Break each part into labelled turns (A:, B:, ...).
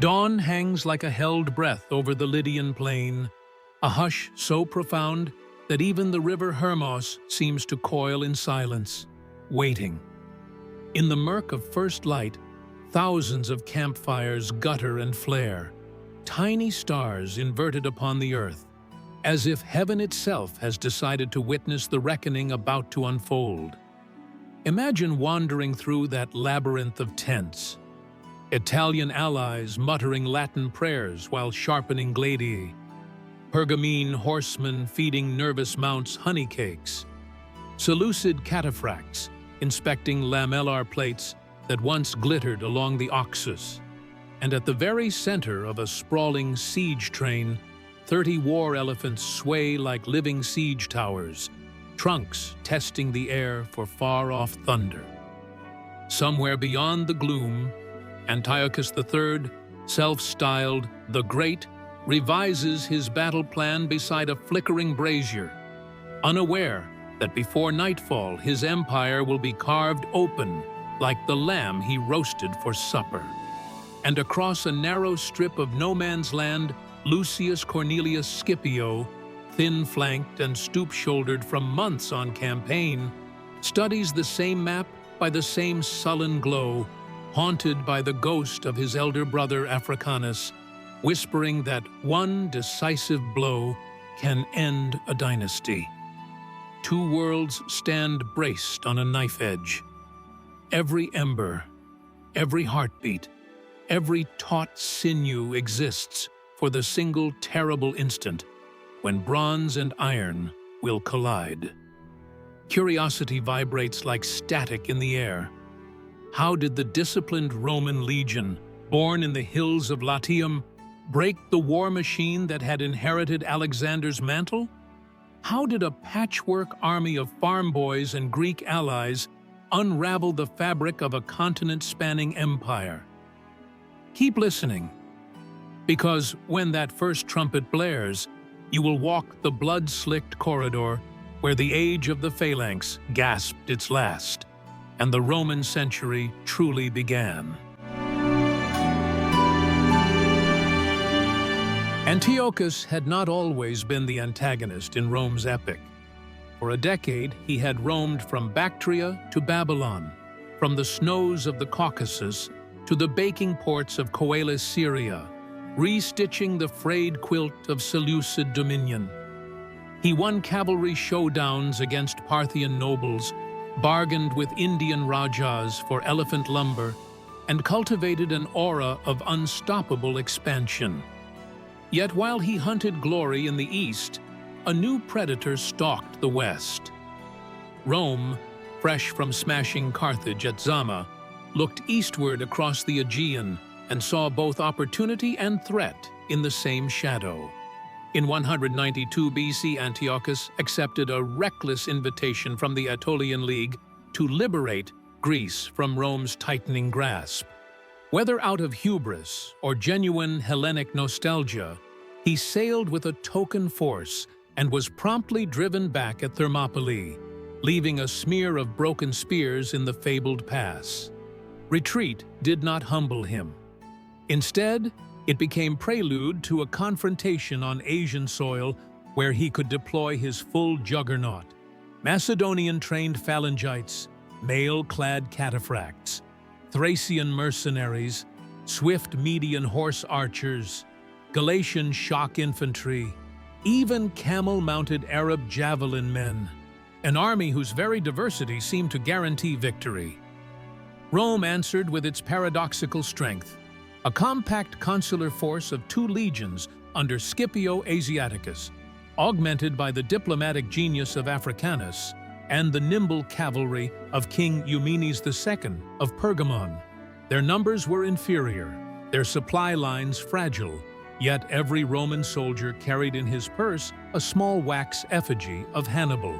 A: Dawn hangs like a held breath over the Lydian plain, a hush so profound that even the river Hermos seems to coil in silence, waiting. In the murk of first light, thousands of campfires gutter and flare, tiny stars inverted upon the earth, as if heaven itself has decided to witness the reckoning about to unfold. Imagine wandering through that labyrinth of tents, Italian allies muttering Latin prayers while sharpening gladii, Pergamon horsemen feeding nervous mounts honey cakes, Seleucid cataphracts inspecting lamellar plates that once glittered along the Oxus, and at the very center of a sprawling siege train, 30 war elephants sway like living siege towers, trunks testing the air for far-off thunder. Somewhere beyond the gloom, Antiochus III, self-styled the Great, revises his battle plan beside a flickering brazier, unaware that before nightfall his empire will be carved open like the lamb he roasted for supper. And across a narrow strip of no man's land, Lucius Cornelius Scipio, thin-flanked and stoop-shouldered from months on campaign, studies the same map by the same sullen glow, haunted by the ghost of his elder brother Africanus, whispering that one decisive blow can end a dynasty. Two worlds stand braced on a knife edge. Every ember, every heartbeat, every taut sinew exists for the single terrible instant when bronze and iron will collide. Curiosity vibrates like static in the air. How did the disciplined Roman legion, born in the hills of Latium, break the war machine that had inherited Alexander's mantle? How did a patchwork army of farm boys and Greek allies unravel the fabric of a continent-spanning empire? Keep listening, because when that first trumpet blares, you will walk the blood-slicked corridor where the age of the Phalanx gasped its last, and the Roman century truly began. Antiochus had not always been the antagonist in Rome's epic. For a decade, he had roamed from Bactria to Babylon, from the snows of the Caucasus to the baking ports of Coelis, Syria, restitching the frayed quilt of Seleucid dominion. He won cavalry showdowns against Parthian nobles, bargained with Indian rajas for elephant lumber, and cultivated an aura of unstoppable expansion. Yet while he hunted glory in the east, a new predator stalked the west. Rome, fresh from smashing Carthage at Zama, looked eastward across the Aegean and saw both opportunity and threat in the same shadow. In 192 BC, Antiochus accepted a reckless invitation from the Aetolian League to liberate Greece from Rome's tightening grasp. Whether out of hubris or genuine Hellenic nostalgia, he sailed with a token force and was promptly driven back at Thermopylae, leaving a smear of broken spears in the fabled pass. Retreat did not humble him. Instead, it became prelude to a confrontation on Asian soil where he could deploy his full juggernaut: Macedonian-trained phalangites, mail-clad cataphracts, Thracian mercenaries, swift Median horse archers, Galatian shock infantry, even camel-mounted Arab javelin men, an army whose very diversity seemed to guarantee victory. Rome answered with its paradoxical strength, a compact consular force of 2 legions under Scipio Asiaticus, augmented by the diplomatic genius of Africanus and the nimble cavalry of King Eumenes II of Pergamon. Their numbers were inferior, their supply lines fragile, yet every Roman soldier carried in his purse a small wax effigy of Hannibal,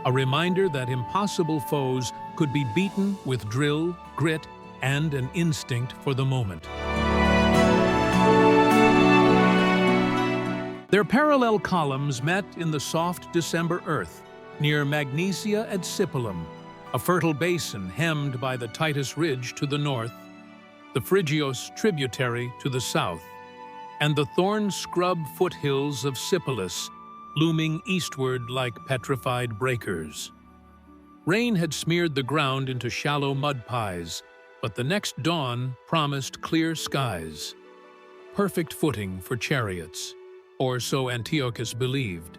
A: a reminder that impossible foes could be beaten with drill, grit, and an instinct for the moment. Their parallel columns met in the soft December earth near Magnesia at Sipylum, a fertile basin hemmed by the Titus Ridge to the north. the Phrygios tributary to the south, and the thorn-scrub foothills of Sipylus looming eastward like petrified breakers. Rain had smeared the ground into shallow mud pies, but the next dawn promised clear skies. Perfect footing for chariots, or so Antiochus believed.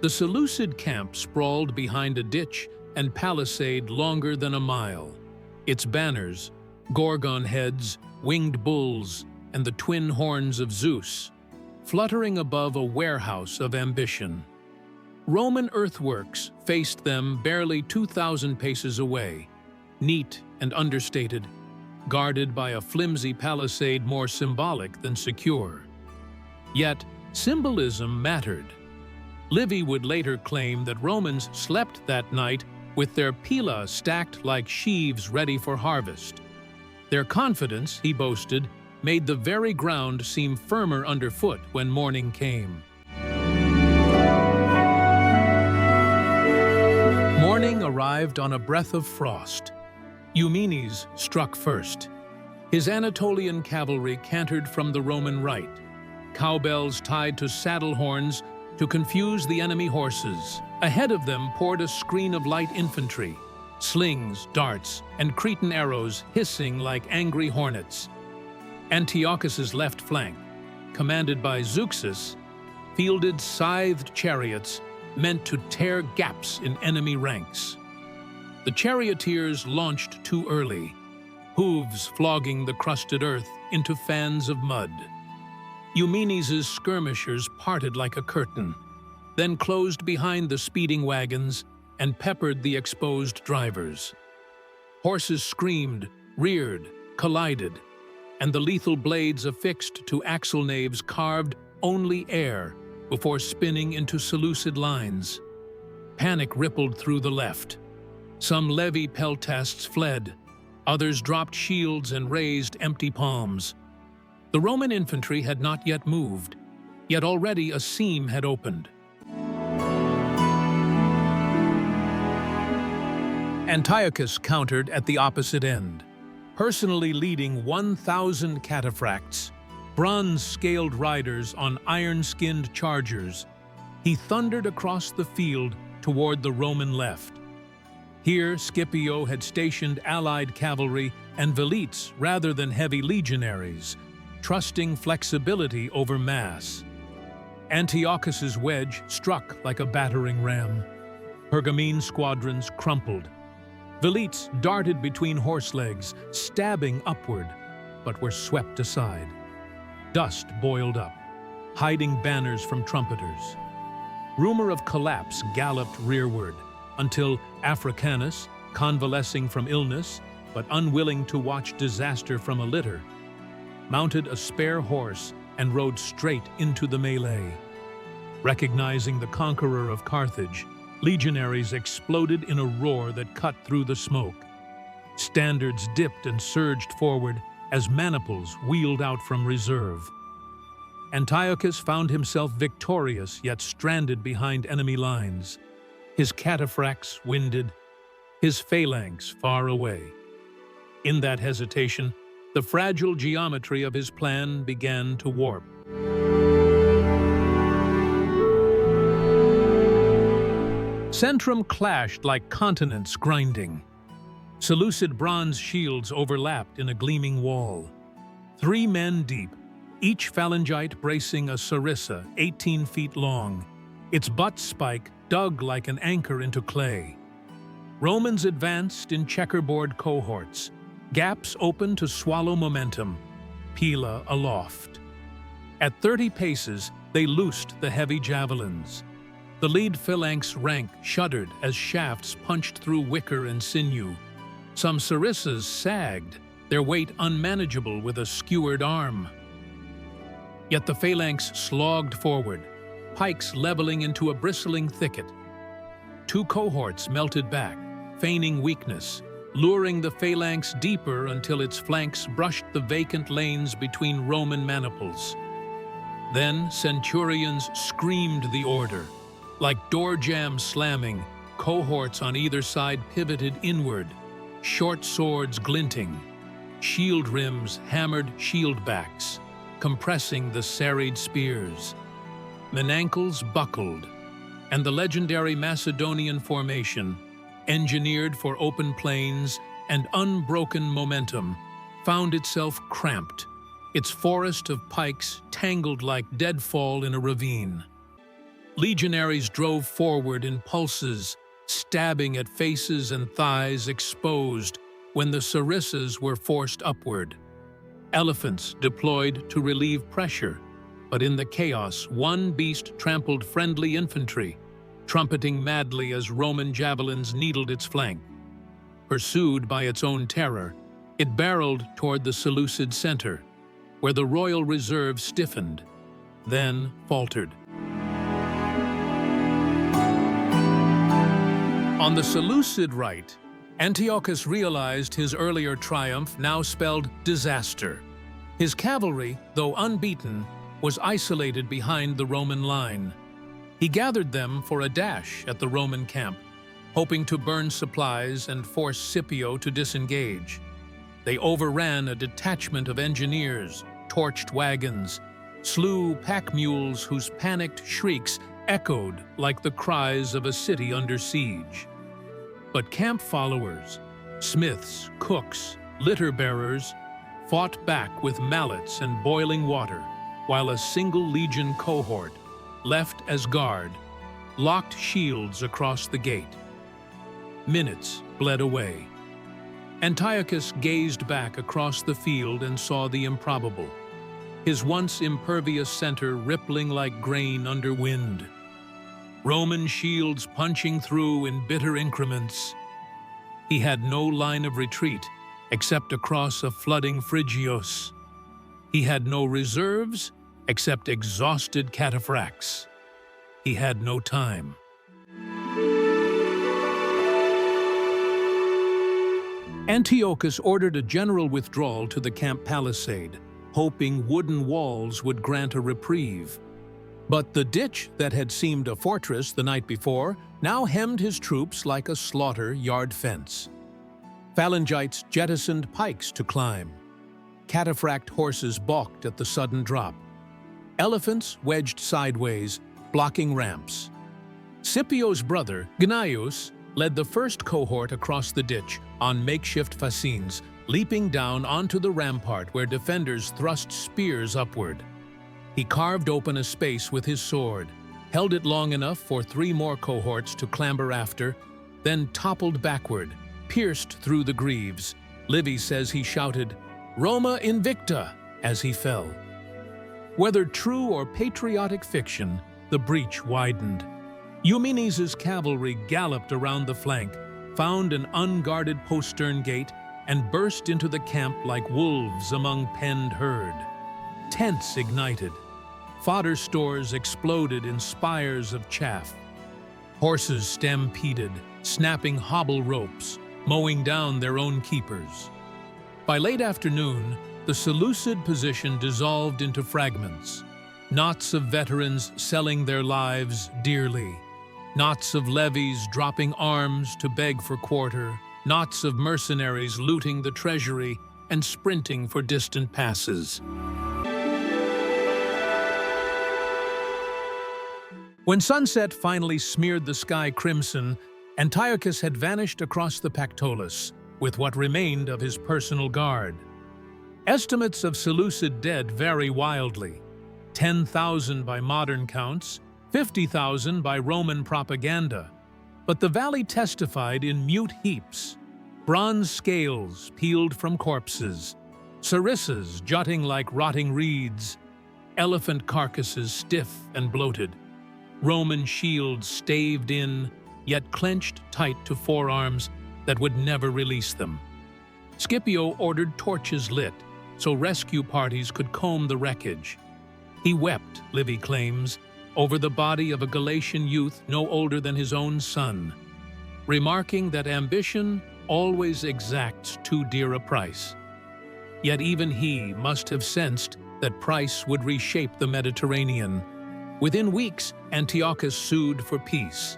A: The Seleucid camp sprawled behind a ditch and palisade longer than a mile. Its banners, gorgon heads, winged bulls, and the twin horns of Zeus, fluttering above a warehouse of ambition. Roman earthworks faced them barely 2,000 paces away, neat and understated, guarded by a flimsy palisade more symbolic than secure. Yet, symbolism mattered. Livy would later claim that Romans slept that night with their pila stacked like sheaves ready for harvest. Their confidence, he boasted, made the very ground seem firmer underfoot when morning came. Morning arrived on a breath of frost. Eumenes struck first. His Anatolian cavalry cantered from the Roman right, cowbells tied to saddle horns to confuse the enemy horses. Ahead of them poured a screen of light infantry, slings, darts, and Cretan arrows hissing like angry hornets. Antiochus's left flank, commanded by Zeuxis, fielded scythed chariots meant to tear gaps in enemy ranks. The charioteers launched too early, hooves flogging the crusted earth into fans of mud. Eumenes' skirmishers parted like a curtain, then closed behind the speeding wagons and peppered the exposed drivers. Horses screamed, reared, collided, and the lethal blades affixed to axle naves carved only air before spinning into Seleucid lines. Panic rippled through the left. Some levy peltasts fled, others dropped shields and raised empty palms. The Roman infantry had not yet moved, yet already a seam had opened. Antiochus countered at the opposite end, personally leading 1,000 cataphracts, bronze-scaled riders on iron-skinned chargers. He thundered across the field toward the Roman left. Here, Scipio had stationed allied cavalry and velites rather than heavy legionaries, trusting flexibility over mass. Antiochus's wedge struck like a battering ram. Pergamon squadrons crumpled. Velites darted between horse legs, stabbing upward, but were swept aside. Dust boiled up, hiding banners from trumpeters. Rumor of collapse galloped rearward, until Africanus, convalescing from illness, but unwilling to watch disaster from a litter, mounted a spare horse and rode straight into the melee. Recognizing the conqueror of Carthage, legionaries exploded in a roar that cut through the smoke. Standards dipped and surged forward as maniples wheeled out from reserve. Antiochus found himself victorious yet stranded behind enemy lines, his cataphracts winded, his phalanx far away. In that hesitation, the fragile geometry of his plan began to warp. Centrum clashed like continents grinding. Seleucid bronze shields overlapped in a gleaming wall. 3 men deep, each phalangite bracing a sarissa 18 feet long, its butt spike dug like an anchor into clay. Romans advanced in checkerboard cohorts, gaps open to swallow momentum, pila aloft. At 30 paces, they loosed the heavy javelins. The lead phalanx rank shuddered as shafts punched through wicker and sinew. Some sarissas sagged, their weight unmanageable with a skewered arm. Yet the phalanx slogged forward, pikes leveling into a bristling thicket. 2 cohorts melted back, feigning weakness, luring the phalanx deeper until its flanks brushed the vacant lanes between Roman maniples. Then centurions screamed the order. Like door jambs slamming, cohorts on either side pivoted inward, short swords glinting. shield rims hammered shield backs, compressing the serried spears. Menankles buckled, and the legendary Macedonian formation, engineered for open plains and unbroken momentum, found itself cramped, its forest of pikes tangled like deadfall in a ravine. Legionaries drove forward in pulses, stabbing at faces and thighs exposed when the sarissas were forced upward. Elephants deployed to relieve pressure, but in the chaos, one beast trampled friendly infantry, trumpeting madly as Roman javelins needled its flank. Pursued by its own terror, it barreled toward the Seleucid center, where the royal reserve stiffened, then faltered. On the Seleucid right, Antiochus realized his earlier triumph now spelled disaster. His cavalry, though unbeaten, was isolated behind the Roman line. He gathered them for a dash at the Roman camp, hoping to burn supplies and force Scipio to disengage. They overran a detachment of engineers, torched wagons, slew pack mules whose panicked shrieks echoed like the cries of a city under siege. But camp followers, smiths, cooks, litter bearers, fought back with mallets and boiling water, while a single legion cohort, left as guard, locked shields across the gate. Minutes bled away. Antiochus gazed back across the field and saw the improbable, his once impervious center rippling like grain under wind. Roman shields punching through in bitter increments. He had no line of retreat except across a flooding Phrygios. He had no reserves except exhausted cataphracts. He had no time. Antiochus ordered a general withdrawal to the camp palisade, hoping wooden walls would grant a reprieve. But the ditch that had seemed a fortress the night before now hemmed his troops like a slaughter-yard fence. Phalangites jettisoned pikes to climb. Cataphract horses balked at the sudden drop. Elephants wedged sideways, blocking ramps. Scipio's brother, Gnaeus, led the first cohort across the ditch on makeshift fascines, leaping down onto the rampart where defenders thrust spears upward. He carved open a space with his sword, held it long enough for 3 more cohorts to clamber after, then toppled backward, pierced through the greaves. Livy says he shouted, "Roma invicta," as he fell. Whether true or patriotic fiction, the breach widened. Eumenes' cavalry galloped around the flank, found an unguarded postern gate, and burst into the camp like wolves among penned herd. Tents ignited. Fodder stores exploded in spires of chaff. Horses stampeded, snapping hobble ropes, mowing down their own keepers. By late afternoon, the Seleucid position dissolved into fragments. Knots of veterans selling their lives dearly. Knots of levies dropping arms to beg for quarter. Knots of mercenaries looting the treasury and sprinting for distant passes. When sunset finally smeared the sky crimson, Antiochus had vanished across the Pactolus with what remained of his personal guard. Estimates of Seleucid dead vary wildly. 10,000 by modern counts, 50,000 by Roman propaganda. But the valley testified in mute heaps. Bronze scales peeled from corpses, sarissas jutting like rotting reeds, elephant carcasses stiff and bloated, Roman shields staved in, yet clenched tight to forearms that would never release them. Scipio ordered torches lit so rescue parties could comb the wreckage. He wept, Livy claims, over the body of a Galatian youth no older than his own son, remarking that ambition always exacts too dear a price. Yet even he must have sensed that price would reshape the Mediterranean. Within weeks, Antiochus sued for peace.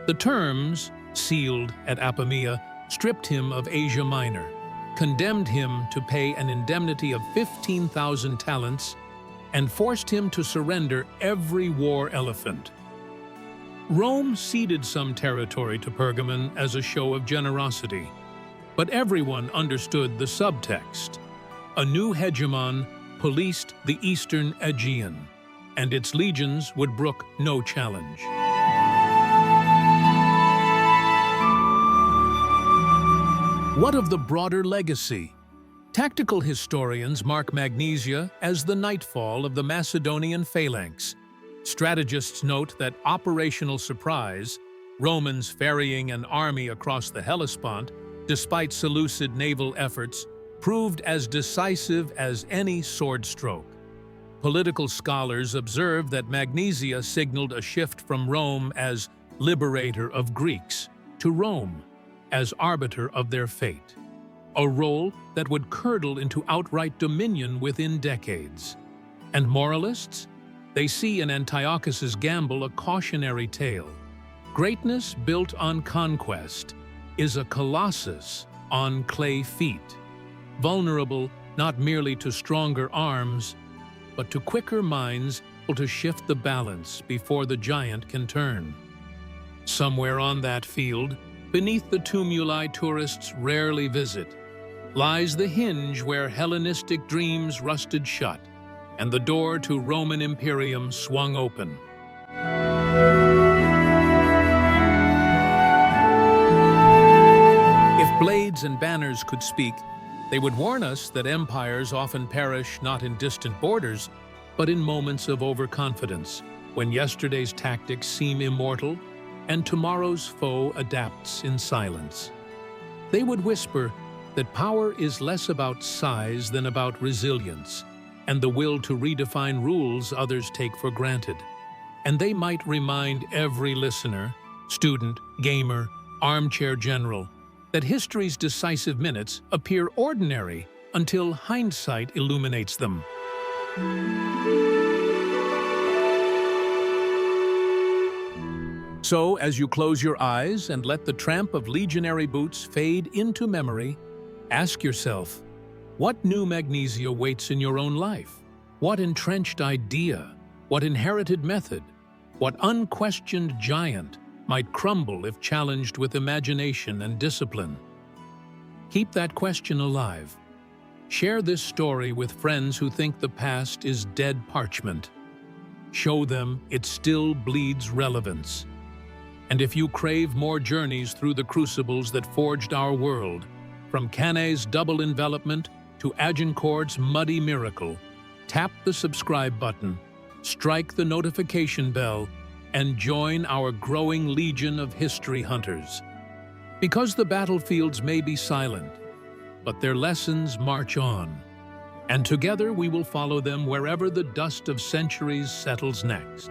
A: The terms, sealed at Apamea, stripped him of Asia Minor. condemned him to pay an indemnity of 15,000 talents, and forced him to surrender every war elephant. Rome ceded some territory to Pergamon as a show of generosity, but everyone understood the subtext. A new hegemon policed the eastern Aegean, and its legions would brook no challenge. What of the broader legacy? Tactical historians mark Magnesia as the nightfall of the Macedonian Phalanx. Strategists note that operational surprise, Romans ferrying an army across the Hellespont, despite Seleucid naval efforts, proved as decisive as any sword stroke. Political scholars observe that Magnesia signaled a shift from Rome as liberator of Greeks to Rome as arbiter of their fate, a role that would curdle into outright dominion within decades. And moralists? They see in Antiochus's gamble a cautionary tale. Greatness built on conquest is a colossus on clay feet, vulnerable not merely to stronger arms, but to quicker minds able to shift the balance before the giant can turn. Somewhere on that field, beneath the tumuli tourists rarely visit, lies the hinge where Hellenistic dreams rusted shut, and the door to Roman Imperium swung open. If blades and banners could speak, they would warn us that empires often perish not in distant borders, but in moments of overconfidence, when yesterday's tactics seem immortal and tomorrow's foe adapts in silence. They would whisper that power is less about size than about resilience, and the will to redefine rules others take for granted. And they might remind every listener, student, gamer, armchair general, that history's decisive minutes appear ordinary until hindsight illuminates them. So, as you close your eyes and let the tramp of legionary boots fade into memory, ask yourself, what new Magnesia waits in your own life? What entrenched idea, what inherited method, what unquestioned giant might crumble if challenged with imagination and discipline? Keep that question alive. Share this story with friends who think the past is dead parchment. Show them it still bleeds relevance. And if you crave more journeys through the crucibles that forged our world, from Cannae's double envelopment to Agincourt's muddy miracle, tap the subscribe button, strike the notification bell, and join our growing legion of history hunters. Because the battlefields may be silent, but their lessons march on, and together we will follow them wherever the dust of centuries settles next.